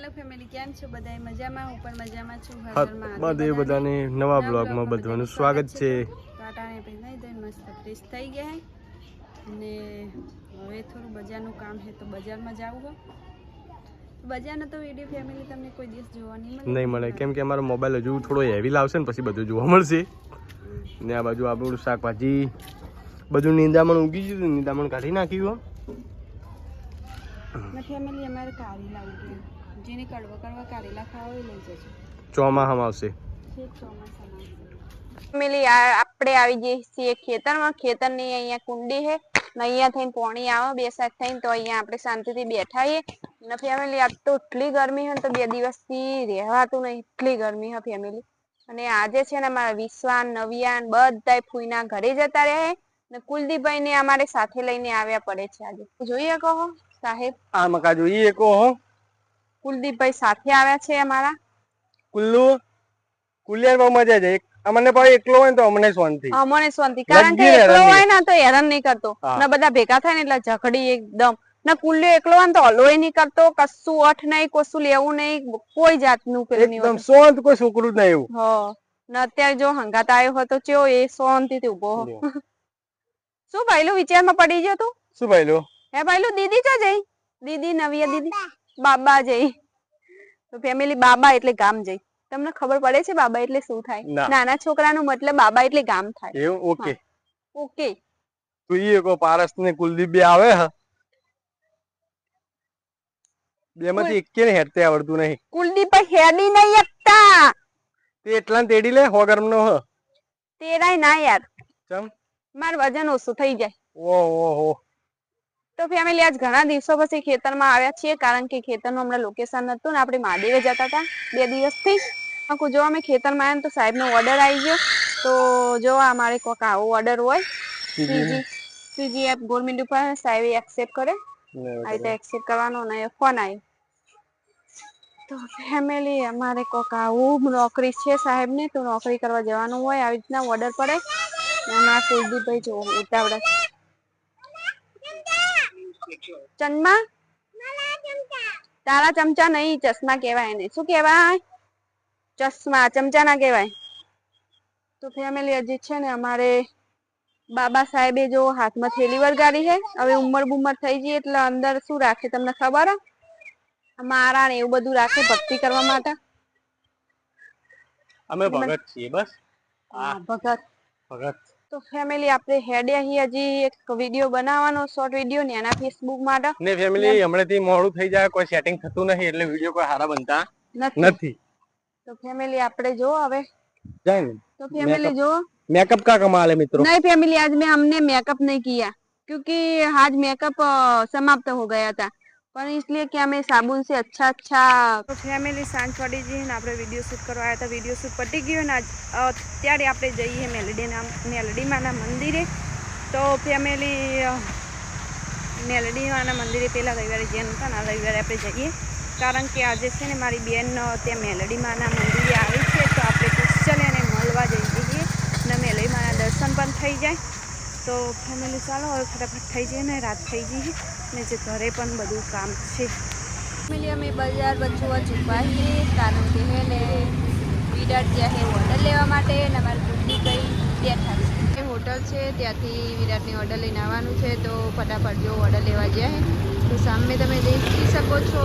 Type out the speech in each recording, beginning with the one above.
Hello family, કેમ છો બધા? મજામાં? હું પણ મજામાં છું. બધે બધાને નવા બ્લોગમાં બધાનું સ્વાગત છે. કાટાને પહેલાઈ દઈને મસ્ત ફ્રેશ થઈ ગયા અને હવે થોડું બજારનું કામ છે તો બજારમાં જાવું હોય. બજારનો તો વિડીયો ફેમિલી તમને કોઈ દિવસ જોવા નહીં મળે, કેમ કે અમારો મોબાઈલ હજુ થોડો હેવી લાવશે ને પછી બધું જોવા મળશે. ને આ બાજુ આપણું શાકભાજી બધું નીંદામણ ઉગી ગયું, નીંદામણ કાઢી નાખ્યું. ફેમિલી અમારે કારેલા ઉગ્યા, જેને કડવા કારેલા ખાવા હોય લઈ જજો. ચોમાસામાં આવશે. ફેમિલી આપણે આવી જઈએ છીએ ખેતરમાં. ખેતરની અહીંયા કુંડી છે ને અહીંયા થઈને પાણી આવે બે સાઈડ થઈને, તો અહીંયા આપણે શાંતિથી બેઠા છીએ. ને ફેમિલી આજ તો એટલી ગરમી છે ને તો 2 દિવસથી રહેવાતું નહીં, એટલી ગરમી છે ફેમિલી. અને આજે છે ને મારા વિશ્વાન નવિયાન બધા ફૂઈના ઘરે જતા રહે ને કુલદીપભાઈ ને અમારે સાથે લઈને આવ્યા પડે છે. આજે જોઈએ કહો સાહેબ, આ મકા જોઈએ કહો. કુલદીપભાઈ સાથે આવ્યા છે અમારા. કુલિયાર બહુ મજા જાય. અમને પણ એકલો હોય તો અમને શાંતિ, કારણ કે એકલો હોય ને તો હેરાન નહીં કરતો ને બધા ભેગા થાય ને એટલે ઝઘડી એકદમ. ને કુલ્યો એકલો હોય તો હલોય નહીં કરતો, કશું અઠ નહીં, કશું લેવું નહીં, કોઈ જાતનું પેલું નહીં, એકદમ શાંત, કોઈ છોકરું જ નહીં એવું. ને અત્યારે જો હંગાત આવ્યો હોય તો ચેવો એ શાંતિથી ઉભો. શું ભાઈલું વિચારમાં પડી ગયો તું? શું ભાઈલું? હે ભાઈલું દીદી ચો જઈ? દીદી નવિયા દીદી બાબા જઈ. તો ફેમિલી બાબા એટલે ગામ જઈ. તમને ખબર પડે છે બાબા એટલે શું થાય? નાના છોકરાનો મતલબ બાબા એટલે ગામ થાય. એવું? Okay okay. તો ઈ કો પારસ ને કુલદીપ બે આવે હ, બેમાંથી એકેને હેડતે આવડતું નહીં. કુલદીપ હેડી નહીં એકતા, તે એટલા તેડી લે 100 ગ્રામ નો હ. તેરાય ના યાર, ચમ માર વજન ઓછું થઈ જાય. ઓહો. તો ફેમિલી આજ ઘણા દિવસો પછી ખેતરમાં આવ્યા છીએ, કારણ કે ખેતરનું હમણાં લોકેશન નતું ને આપણે મહાદેવે જતા હતા 2 દિવસથી. જો અમે ખેતરમાં આવ્યા તો સાહેબનો ઓર્ડર આવી ગયો. તો જો અમારે કોક આવો ઓર્ડર હોય CGF ગવર્મેન્ટ ઉપર સાહેબે એક્સેપ્ટ કરે, આ રીતે એક્સેપ્ટ કરવાનો ને ફોન આવ્યો. તો ફેમિલી અમારે કોક આવું નોકરી છે સાહેબને, તો નોકરી કરવા જવાનું હોય, આવી રીતના ઓર્ડર પડે. એમાં કુલદીપભાઈ જો ઉતાવળે ચંદમા તારા ચમચા નહીં, ચશ્મા કહેવાય એને. શું કહેવાય? ચશ્મા, ચમચા ના કહેવાય. તો ફેમિલી હજી છે ને અમારે બાબા સાહેબે જો હાથમાં થેલી વળગાડી છે. હવે ઉંમર બુમર થઈ ગઈ એટલે અંદર શું રાખે તમને ખબર? મારા ને એવું બધું રાખે ભક્તિ કરવા માટે. અમે ભગત છીએ બસ. ભગત. તો ફેમિલી આપણે હેડે હજી એક વિડિયો બનાવવાનો, શોર્ટ વિડિયો ને એના ફેસબુક માટે. ને ફેમિલી હમણાંથી મોડું થઈ જાય, કોઈ સેટિંગ થતું નહીં એટલે વિડિયો કોઈ સારા બનતા નથી. તો ફેમિલી આપણે જો હવે જાય ને, તો ફેमिली जो मेकअप का कमाल है मित्रों. नहीं फैमिली, आज में हमने मेकअप नहीं किया क्योंकि आज मेकअप समाप्त हो गया था, पर इसलिए कि हमें साबुन से अच्छा तो फैमिली सांज पड़ी जी ने આપણે વિડિયો શૂટ કરવા આવ્યા હતા. વિડિયો શૂટ પતી ગયો ને અત્યારે આપણે જઈએ મેલડી માના મંદિરે. તો ફેમિલી મેલડી માના મંદિરે પેલા રવિવારે જઈને હતા ને, રવિવારે આપણે જઈએ કારણ કે આજે છે ને મારી બેન ત્યાં મેલડી માના મંદિરે આવી છે. તો આપણે ક્રિશ્ચન એને મળવા જઈએ છીએ ને મેલડી માના દર્શન પણ થઈ જાય. તો ફેમિલી ચાલો હવે ફટાફટ થઈ જાય ને, રાત થઈ ગઈ ને જે ઘરે પણ બધું કામ છે. ફેમિલી અમે બજાર વચ્ચોવચ ઊભા છીએ કારણ કે હે ને વિરાટ જ્યાં છે ઓર્ડર લેવા માટે ને અમારી કુંડી કઈ બેઠા છે. હોટલ છે ત્યાંથી વિરાટની ઓર્ડર લઈને આવવાનું છે. તો ફટાફટ જો ઓર્ડર લેવા ગયા તો સામે તમે દેખી શકો છો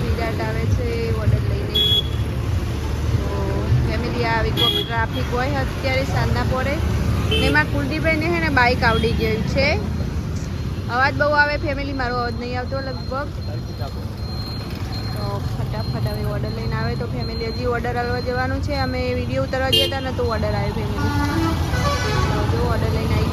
વિરાટ આવે છે ઓર્ડર લઈને. તો ફેમિલી આવી કોઈ ટ્રાફિક હોય અત્યારે સાંજના પડે ને એમાં કુલદીપભાઈને છે ને બાઇક આવડી ગયું છે. અવાજ બહુ આવે ફેમિલી, મારો અવાજ નહીં આવતો લગભગ. તો ફટાફટ હવે ઓર્ડર લઈને આવે તો ફેમિલી હજી ઓર્ડર આવવા જવાનું છે. અમે વિડીયો ઉતારવા ગયા હતા ને તો ઓર્ડર આવ્યો ફેમિલી. તો જો ઓર્ડર લઈને આવી